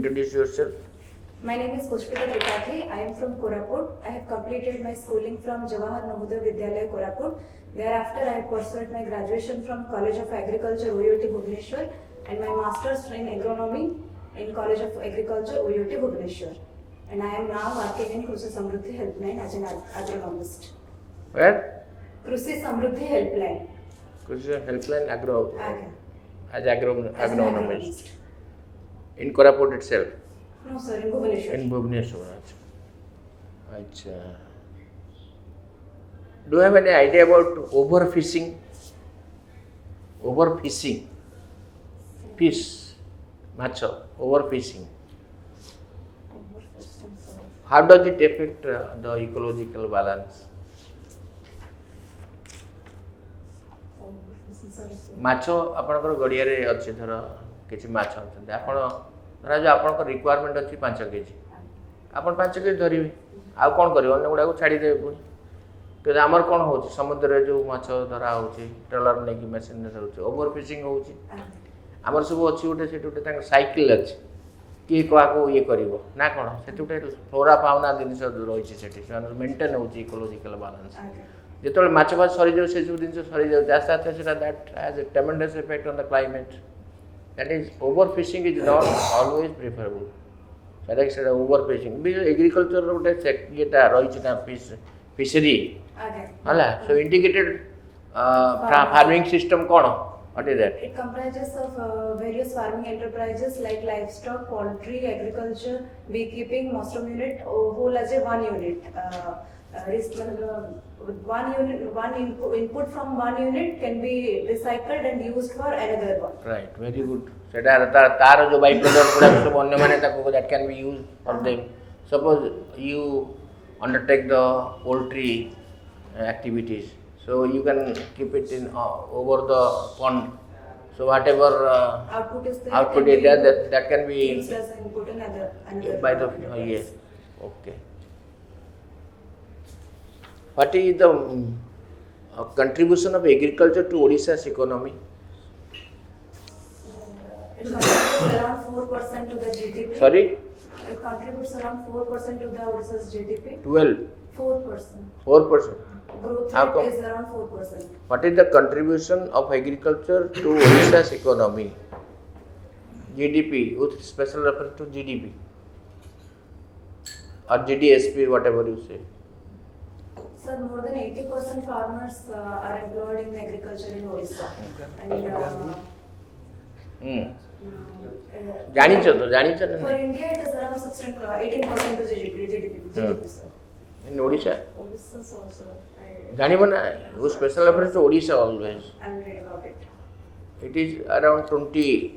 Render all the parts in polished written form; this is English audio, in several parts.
introduce yourself. My name is Pushpita Tripathi. I am from Koraput. I have completed my schooling from Jawahar Navodaya Vidyalaya, Koraput. Thereafter, I have pursued my graduation from College of Agriculture, OUT Bhubaneswar, and my master's in agronomy in College of Agriculture, OUT Bhubaneswar. And I am now working in Krushi Samruddhi Helpline as an agronomist. Where? Krushi Samruddhi Helpline. Krushi Helpline Agro. Okay. As agronomist. In Koraput itself. No, sir, in Bhubaneswar. In Bhubaneswar. Achha. Do you have any idea about overfishing? Overfishing. Fish. Macho. Overfishing. How does it affect the ecological balance? ମାଛ ଆପଣଙ୍କର ଗଡ଼ିଆରେ ଅଛି ଧର କିଛି ମାଛ ଅଛନ୍ତି ଆପଣ ଧରାଯାଉ ଆପଣଙ୍କ ରିକ୍ୱାରମେଣ୍ଟ ଅଛି 5 କେଜି ଆପଣ 5 କେଜି ଧରିବେ ଆଉ କ'ଣ କରିବେ ଅନ୍ୟ ଗୁଡ଼ାକୁ ଛାଡ଼ିଦେବେ ପୁଣି କିନ୍ତୁ ଆମର କ'ଣ ହେଉଛି ସମୁଦ୍ରରେ ଯେଉଁ ମାଛ ଧରା ହେଉଛି ଟ୍ରଲର ନେଇକି ମେସିନରେ ଧରୁଛି ଓଭର ଫିସିଂ ହେଉଛି ଆମର ସବୁ ଅଛି ଗୋଟେ ସେଠି ଗୋଟେ ତାଙ୍କର ସାଇକେଲ ଅଛି କିଏ କାହାକୁ ଇଏ କରିବ ନା କ'ଣ ସେଠି ଗୋଟେ ଫ୍ଲୋରା ଫାଉନା ଜିନିଷ ରହିଛି ସେଠି ସେମାନେ ମେଣ୍ଟେନ୍ ହେଉଛି ଇକୋଲୋଜିକାଲ ବାଲାନ୍ସ ଯେତେବେଳେ ମାଛ ଫାଛ ସରିଯାଉ ସେସବୁ ଜିନିଷ ସରିଯାଉଛି ଆସ୍ତେ ଆସ୍ତେ ସେଟା that has a tremendous effect on the climate that is overfishing is not always preferable ସେଟା ଓଭର ଫିସିଂ ବି ଏଗ୍ରିକଲଚରର ଗୋଟେ ଇଏଟା ରହିଛି ନା ଫିସରୀ ହେଲା ସୋ ଇଣ୍ଟିଗ୍ରେଟେଡ୍ ଫାର୍ମିଂ ସିଷ୍ଟମ୍ କ'ଣ What is that? It comprises of various farming enterprises like livestock, poultry, agriculture, beekeeping, mostrom unit, whole as a one unit. One input from one unit can be recycled and used for another one. Right, very good. सेटा तार जो by product गुड़ा सब अन्य माने ताको that can be used for them. Suppose you undertake the poultry activities, so you can keep it in over the pond. So whatever output is there, that can be used as input in another by the yes. Okay. What is the contribution of agriculture to Odisha's economy? It contributes around 4% to the GDP. Sorry? It contributes around 4% to the Odisha's GDP. 12? 4%. 4%? Growth How rate come? is around 4%. What is the contribution of agriculture to Odisha's economy? GDP, with special reference to GDP or GDSP, whatever you say. Sir, more than 80% farmers are employed in agriculture in Odisha. And ଜାଣିଛ ତ for India, it is around 18% to GDP, sir. In Odisha? Odisha also. ଜାଣିବ ନା with special reference to Odisha always. I'm reading about it. It is around 20%,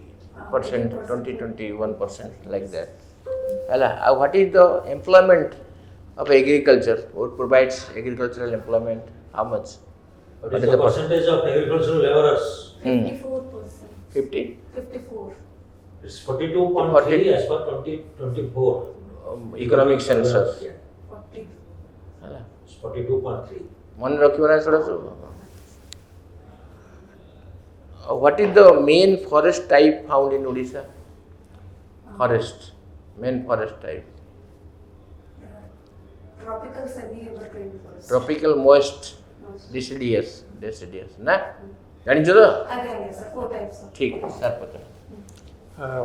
20-21% like that. What is the employment of agriculture? What provides agricultural employment? How much? What is the percentage of agricultural laborers? 54%. 50? 54. It's 42.3 as per 2024. Economic census. 40. It's 42.3. ମନେ ରଖିବ ନା ସେଗୁଡ଼ା ସବୁ What is the main forest type found in Odisha? Forest. Main forest type. Tropical semi-evergreen forest. Tropical moist deciduous. ନା ଜାଣିଛ ତ Again, yes, sir. 4 types. Sir. ଠିକ sir ପଚାର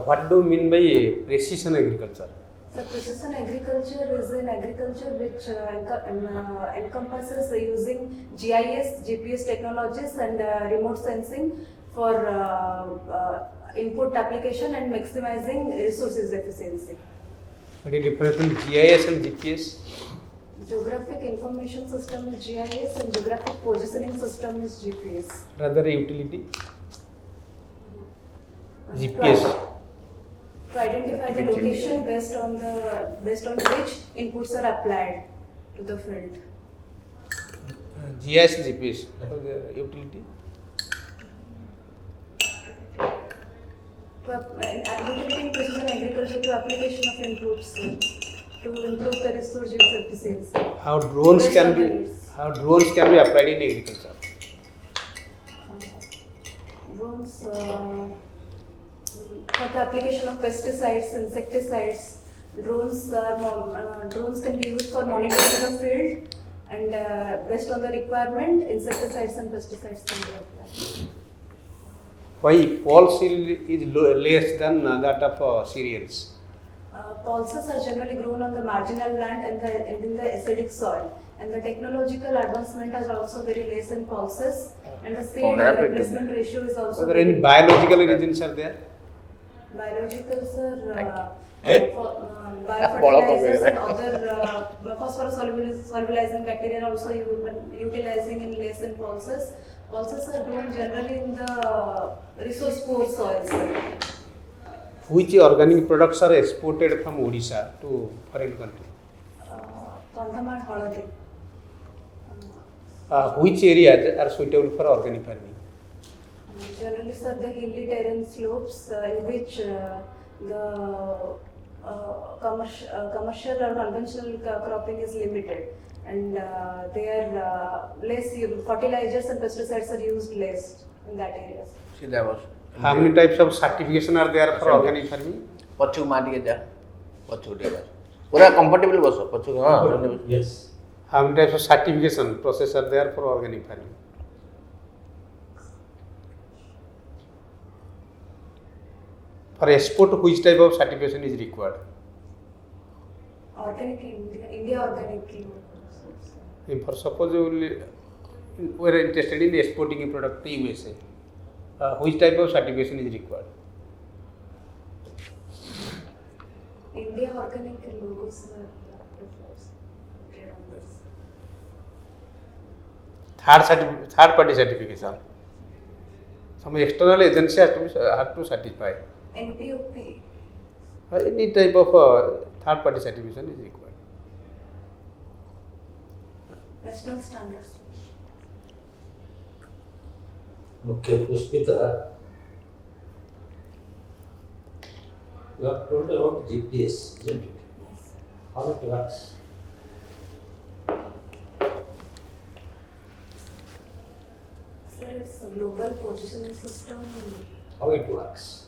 What do you mean by precision agriculture? So precision agriculture is an agriculture which encompasses using GIS, GPS technologies and remote sensing for input application and maximizing resources efficiency. What is the difference between GIS and GPS? Geographic information system is GIS and geographic positioning system is GPS. Rather utility? GPS. To identify the location based on which inputs are applied to the field. GIS and GPS. What is the utility? Utility in precision agriculture to application of inputs to improve the resource use efficiency. How drones can be applied in agriculture? Drones For the application of pesticides, insecticides, drones can be used for monitoring the field, and based on the requirement, insecticides and pesticides can be applied. Why pulse is less than that of cereals? Pulses are generally grown on the marginal land and in the acidic soil. And the technological advancement is also very less in pulses. And the seed replacement ratio is also Are there any biological reasons are there? biological, sir. Eh? Biofertilizers and other phosphorus solubilizing bacteria are also utilizing in less in pulses. Pulses are grown generally in the resource poor soils. Which organic products are exported from Odisha to foreign country? Kandhamar Haladi. Which areas are suitable for organic farming? Generally, sir, the hilly terrain slopes in which the commercial or conventional cropping is limited, and there less fertilizers and pesticides are used less in that area. See that was. How many types of certification are there for organic farming? ପଛକୁ ମା ଟିକେ ଯା ପଛକୁ ଟିକେ ପୁରା comfortable ବସ ପଛକୁ ହଁ Yes. How many types of certification process are there for organic farming? For export, which type of certification is required? Organic India organic. If for suppose we are interested in exporting a product to USA, which type of certification is required? India organic logos are Third party certification. Some external agency have to certify. NPOP. Any type of third party certification is required. National standards. Okay, Pushpita. You have told about GPS, isn't it? How it works? Sir, it's a global positioning system. How it works?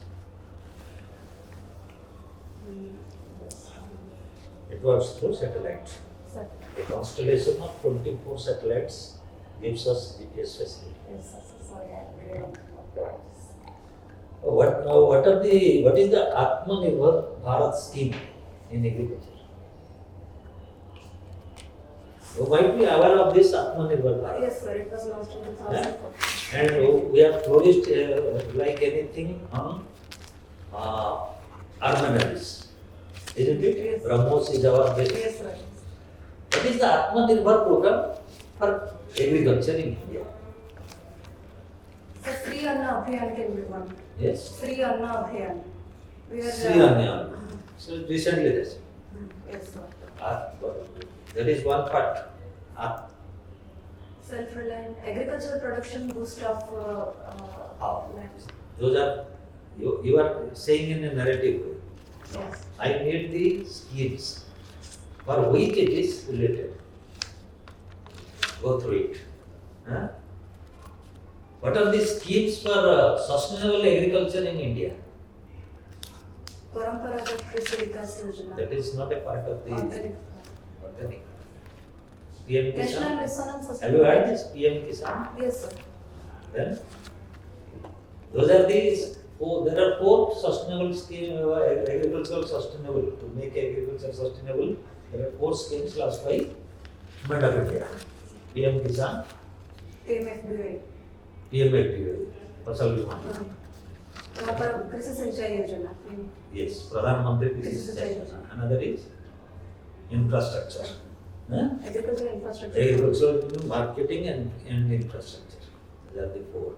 It works through satellite. Sir, A constellation of 24 satellites gives us GPS facility. yes, sir, sorry, I read. What is the Atmanirbhar Bharat scheme in agriculture? You might be aware of this Atmanirbhar Bharat. Yes, sir, it was launched in 2004. And we have flourished like anything on urban areas. Isn't it? Yes. BrahMos is our base. Yes, sir. What is the Atmanirbhar program for agriculture in India? So, Sri Anna Abhiyan can be one. Yes. Sri Anna Abhiyan. We are, Sri Anna. So recently this. Yes, sir. That is one part. Self-reliant agricultural production boost of land. Those are, you are saying in a narrative way. Yes. I need the schemes for which it is related. Go through it. Huh? What are the schemes for sustainable agriculture in India? Paramparagat Krishi Vikas Yojana. That is not a part of the Organic. organic. PM National Kisan. Mission on Have you heard Sustainability. this PM Kisan? Yes, sir. Then those are these. Oh, there are 4 sustainable schemes, agricultural sustainable. To make agriculture sustainable, there are 4 schemes launched by Government of India. PM Kisan, PMFBY. PMFBY, Fasal Bima. Krishi Sinchay Yojana. Yes, Pradhan Mantri Krishi Sinchay Yojana. Another is infrastructure. Huh? Agricultural infrastructure. Agricultural, marketing and infrastructure. These are the 4.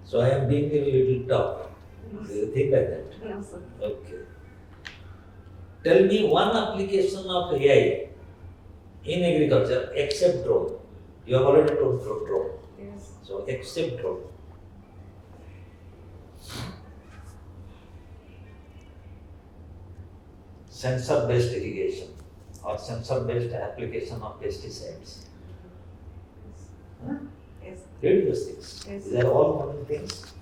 So I am being a little tough. Do you think like that? No, sir. Okay. Tell me one application of AI in agriculture except drone. You have already told drone. Yes. So except drone. Sensor based irrigation or sensor based application of pesticides. Huh? Yes. Read those things. Yes. These are all modern things.